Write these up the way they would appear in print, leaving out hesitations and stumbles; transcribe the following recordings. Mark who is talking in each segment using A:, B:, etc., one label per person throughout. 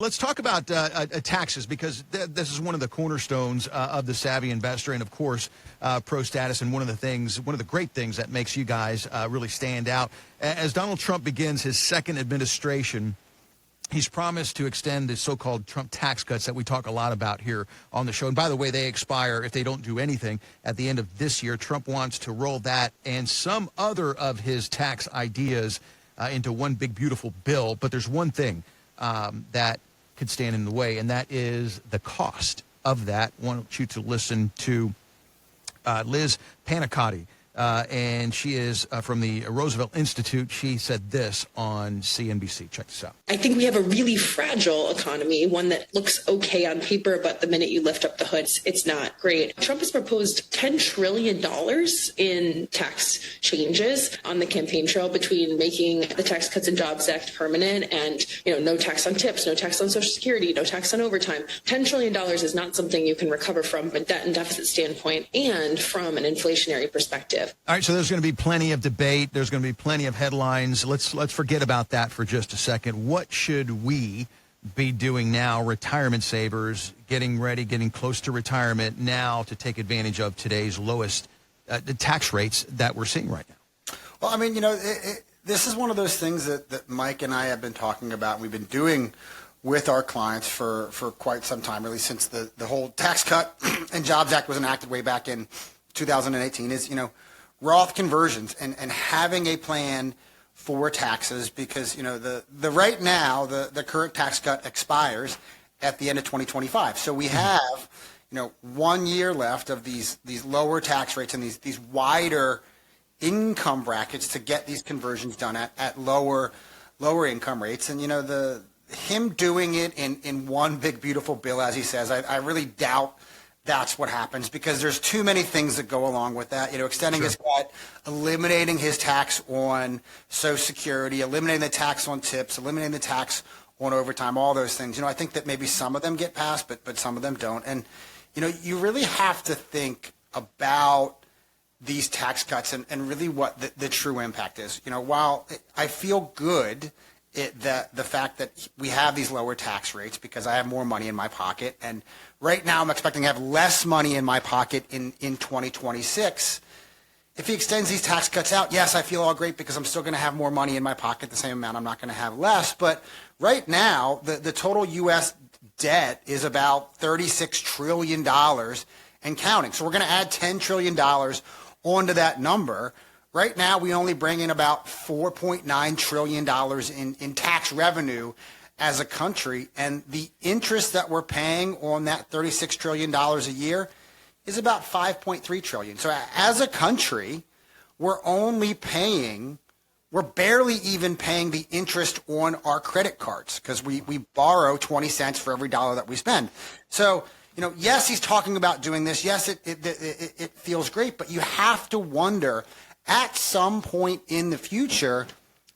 A: let's talk about taxes, because this is one of the cornerstones of the savvy investor, and of course, Pro Status, and one of the great things that makes you guys really stand out. As Donald Trump begins his second administration, he's promised to extend the so-called Trump tax cuts that we talk a lot about here on the show. And by the way, they expire if they don't do anything at the end of this year. Trump wants to roll that and some other of his tax ideas into one big, beautiful bill. But there's one thing that could stand in the way, and that is the cost of that. I want you to listen to Liz Panicotti. And she is from the Roosevelt Institute. She said this on CNBC. Check this out.
B: I think we have a really fragile economy, one that looks okay on paper, but the minute you lift up the hood, it's not great. Trump has proposed $10 trillion in tax changes on the campaign trail, between making the Tax Cuts and Jobs Act permanent and, no tax on tips, no tax on Social Security, no tax on overtime. $10 trillion is not something you can recover from a debt and deficit standpoint and from an inflationary perspective.
A: All right, so there's going to be plenty of debate. There's going to be plenty of headlines. Let's forget about that for just a second. What should we be doing now, retirement savers, getting ready, getting close to retirement now, to take advantage of today's lowest tax rates that we're seeing right now?
C: Well, I mean, this is one of those things that Mike and I have been talking about. We've been doing with our clients for quite some time, really since the whole Tax Cut and Jobs Act was enacted way back in 2018, is, Roth conversions and having a plan for taxes, because the right now the current tax cut expires at the end of 2025. So we have 1 year left of these lower tax rates and these wider income brackets to get these conversions done at lower income rates. And him doing it in one big beautiful bill, as he says, I really doubt that's what happens, because there's too many things that go along with that. Extending his cut, eliminating his tax on Social Security, eliminating the tax on tips, eliminating the tax on overtime, all those things. I think that maybe some of them get passed, but some of them don't. And, you really have to think about these tax cuts and really what the true impact is. While I feel good that the fact that we have these lower tax rates because I have more money in my pocket, and right now I'm expecting to have less money in my pocket in 2026. If he extends these tax cuts out, yes, I feel all great because I'm still going to have more money in my pocket, the same amount. I'm not going to have less. But right now, the total U.S. debt is about $36 trillion and counting. So we're going to add $10 trillion onto that number. Right now, we only bring in about $4.9 trillion in tax revenue as a country, and the interest that we're paying on that $36 trillion a year is about $5.3 trillion. So as a country, we're barely even paying the interest on our credit cards, because we borrow 20 cents for every dollar that we spend. So, yes, he's talking about doing this. Yes, it feels great, but you have to wonder, at some point in the future,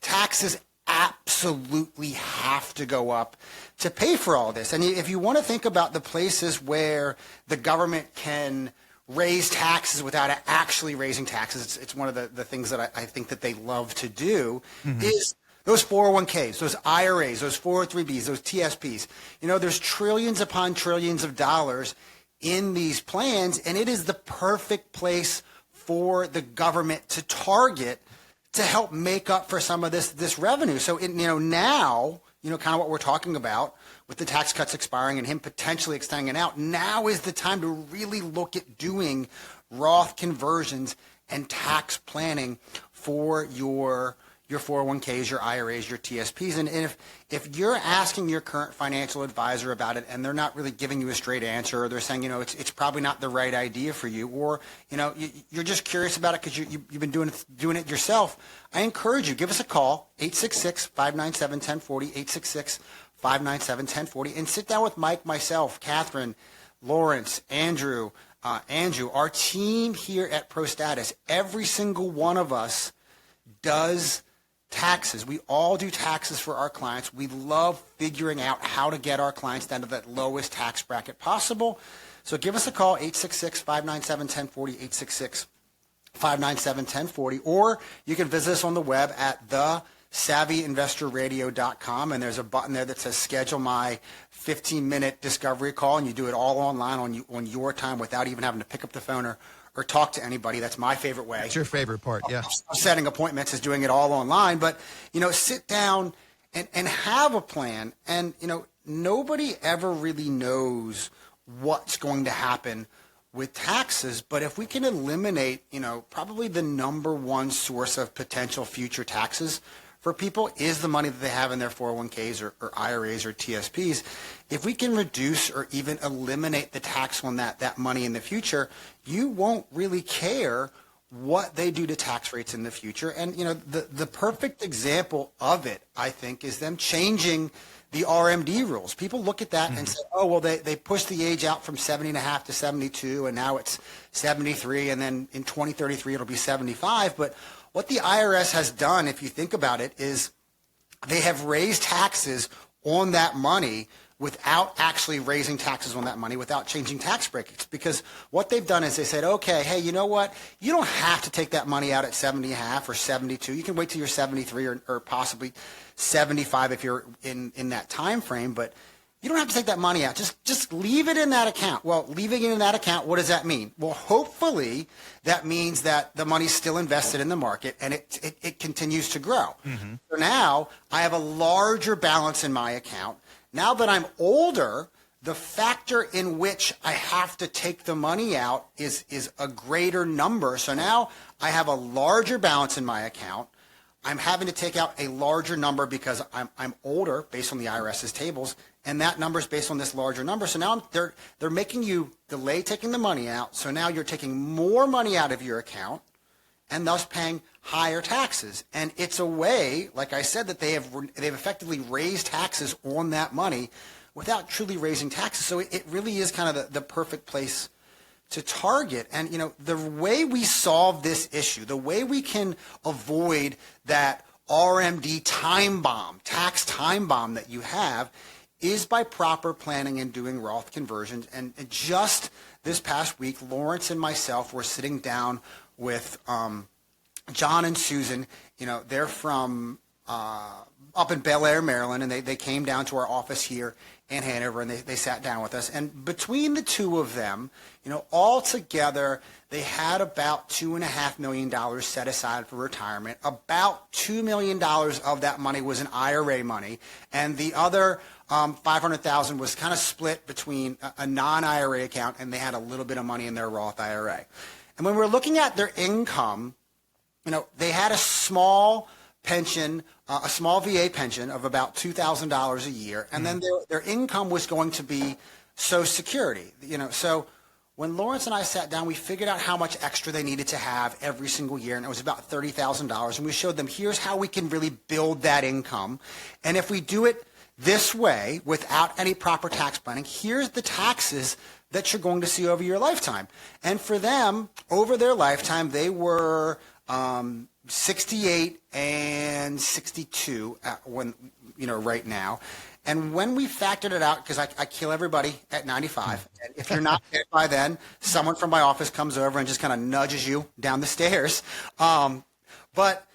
C: taxes absolutely have to go up to pay for all this. And if you want to think about the places where the government can raise taxes without actually raising taxes, it's one of the things that I think that they love to do, is those 401ks, those IRAs, those 403bs, those TSPs. There's trillions upon trillions of dollars in these plans, and it is the perfect place for the government to target to help make up for some of this revenue. So now, kind of what we're talking about with the tax cuts expiring and him potentially extending it out, now is the time to really look at doing Roth conversions and tax planning for your 401ks, your IRAs, your TSPs. And if you're asking your current financial advisor about it and they're not really giving you a straight answer, or they're saying, it's probably not the right idea for you, or, you're just curious about it because you've been doing it yourself, I encourage you, give us a call, 866-597-1040, 866-597-1040, and sit down with Mike, myself, Catherine, Lawrence, Andrew, our team here at Pro Status. Every single one of us does taxes. We all do taxes for our clients. We love figuring out how to get our clients down to that lowest tax bracket possible. So give us a call, 866-597-1040, 866-597-1040, or you can visit us on the web at savvyinvestorradio.com, and there's a button there that says schedule my 15-minute discovery call, and you do it all online on your time without even having to pick up the phone or talk to anybody. That's my favorite way.
A: That's your favorite part, yeah.
C: Of setting appointments is doing it all online. But, sit down and have a plan. And, nobody ever really knows what's going to happen with taxes. But if we can eliminate, probably the number one source of potential future taxes for people is the money that they have in their 401ks or IRAs or TSPs. If we can reduce or even eliminate the tax on that money in the future, you won't really care what they do to tax rates in the future. And, the perfect example of it, I think, is them changing the RMD rules. People look at that and say, oh, well, they pushed the age out from 70 and a half to 72, and now it's 73, and then in 2033 it'll be 75. But what the IRS has done, if you think about it, is they have raised taxes on that money without actually raising taxes on that money, without changing tax brackets. Because what they've done is they said, okay, hey, you know what? You don't have to take that money out at 70 and a half or 72. You can wait till you're 73 or possibly 75 if you're in that time frame, but you don't have to take that money out. Just leave it in that account. Well, leaving it in that account, what does that mean? Well, hopefully that means that the money's still invested in the market and it continues to grow. So now I have a larger balance in my account. Now that I'm older, the factor in which I have to take the money out is a greater number. So now I have a larger balance in my account. I'm having to take out a larger number because I'm older based on the IRS's tables, and that number is based on this larger number. So now they're making you delay taking the money out. So now you're taking more money out of your account and thus paying higher taxes. And it's a way, like I said, that they've effectively raised taxes on that money without truly raising taxes. So it really is kind of the perfect place to target. And, the way we solve this issue, the way we can avoid that RMD time bomb, tax time bomb that you have, is by proper planning and doing Roth conversions. And just this past week, Lawrence and myself were sitting down with John and Susan. They're from up in Bel Air, Maryland, and they came down to our office here in Hanover, and they sat down with us. And between the two of them, all together, they had about $2.5 million set aside for retirement. About $2 million of that money was an IRA money, and the other $500,000 was kind of split between a non-IRA account, and they had a little bit of money in their Roth IRA. And when we're looking at their income, they had a small pension, a small VA pension of about $2,000 a year, and then their income was going to be Social Security. So when Lawrence and I sat down, we figured out how much extra they needed to have every single year, and it was about $30,000. And we showed them, here's how we can really build that income. And if we do it this way, without any proper tax planning, here's the taxes that you're going to see over your lifetime. And for them, over their lifetime, they were 68 and 62 right now. And when we factored it out, because I kill everybody at 95, and if you're not there by then, someone from my office comes over and just kind of nudges you down the stairs. But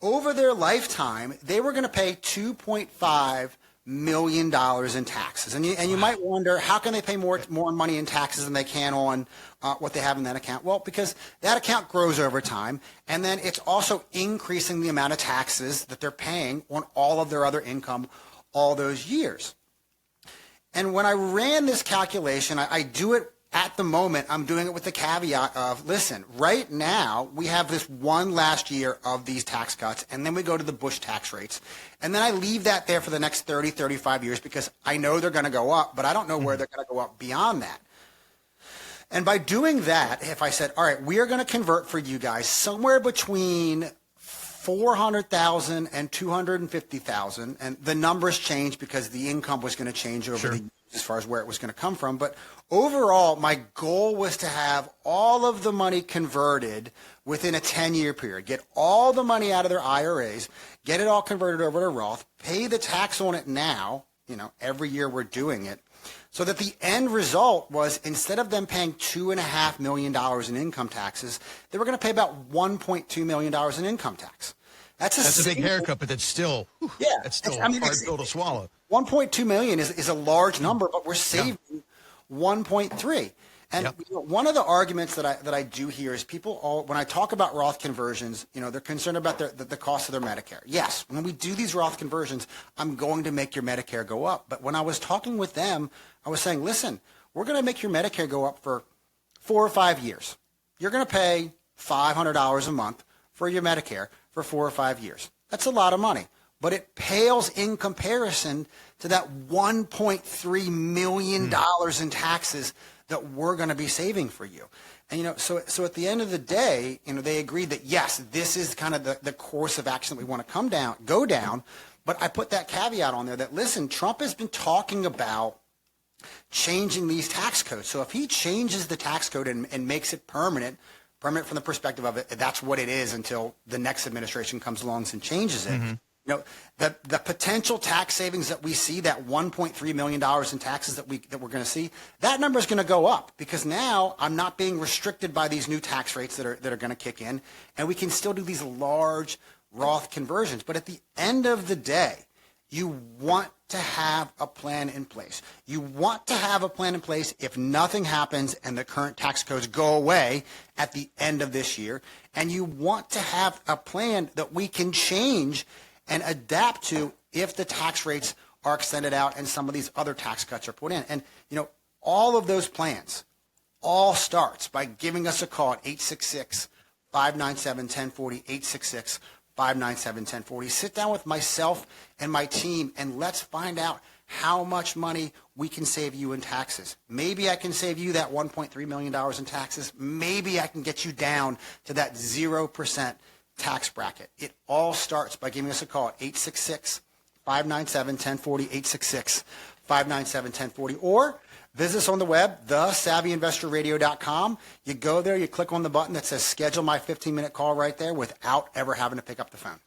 C: over their lifetime, they were going to pay $2.5 million in taxes. And you might wonder, how can they pay more money in taxes than they can on what they have in that account? Well, because that account grows over time, and then it's also increasing the amount of taxes that they're paying on all of their other income all those years. And when I ran this calculation, I do it at the moment, I'm doing it with the caveat of, listen, right now we have this one last year of these tax cuts, and then we go to the Bush tax rates. And then I leave that there for the next 30, 35 years because I know they're going to go up, but I don't know where they're going to go up beyond that. And by doing that, if I said, all right, we are going to convert for you guys somewhere between $400,000 and $250,000, and the numbers change because the income was going to change over the years as far as where it was going to come from. But overall, my goal was to have all of the money converted within a 10-year period. Get all the money out of their IRAs, get it all converted over to Roth, pay the tax on it now, every year we're doing it, so that the end result was, instead of them paying $2.5 million in income taxes, they were going to pay about $1.2 million in income tax.
A: That's a big haircut, but that's still, that's still a hard pill to swallow.
C: 1.2 million is a large number, but we're saving 1.3. And one of the arguments that I do hear is people when I talk about Roth conversions, they're concerned about the cost of their Medicare. Yes, when we do these Roth conversions, I'm going to make your Medicare go up. But when I was talking with them, I was saying, listen, we're going to make your Medicare go up for 4 or 5 years. You're going to pay $500 a month for your Medicare for 4 or 5 years. That's a lot of money, but it pales in comparison to that $1.3 million in taxes that we're going to be saving for you. And, so at the end of the day, they agreed that, yes, this is kind of the course of action that we want to go down. But I put that caveat on there that, listen, Trump has been talking about changing these tax codes. So if he changes the tax code and makes it permanent from the perspective of it, that's what it is until the next administration comes along and changes it. The potential tax savings that we see, that $1.3 million in taxes that we're going to see, that number is going to go up because now I'm not being restricted by these new tax rates that are going to kick in, and we can still do these large Roth conversions. But at the end of the day, you want to have a plan in place. You want to have a plan in place if nothing happens and the current tax codes go away at the end of this year. And you want to have a plan that we can change and adapt to if the tax rates are extended out and some of these other tax cuts are put in. And, all of those plans all starts by giving us a call at 866-597-1040, 866-597-1040. Sit down with myself and my team and let's find out how much money we can save you in taxes. Maybe I can save you that $1.3 million in taxes. Maybe I can get you down to that 0% tax bracket. It all starts by giving us a call at 866-597-1040, 866-597-1040, or visit us on the web, thesavvyinvestorradio.com. You go there, you click on the button that says schedule my 15-minute call right there without ever having to pick up the phone.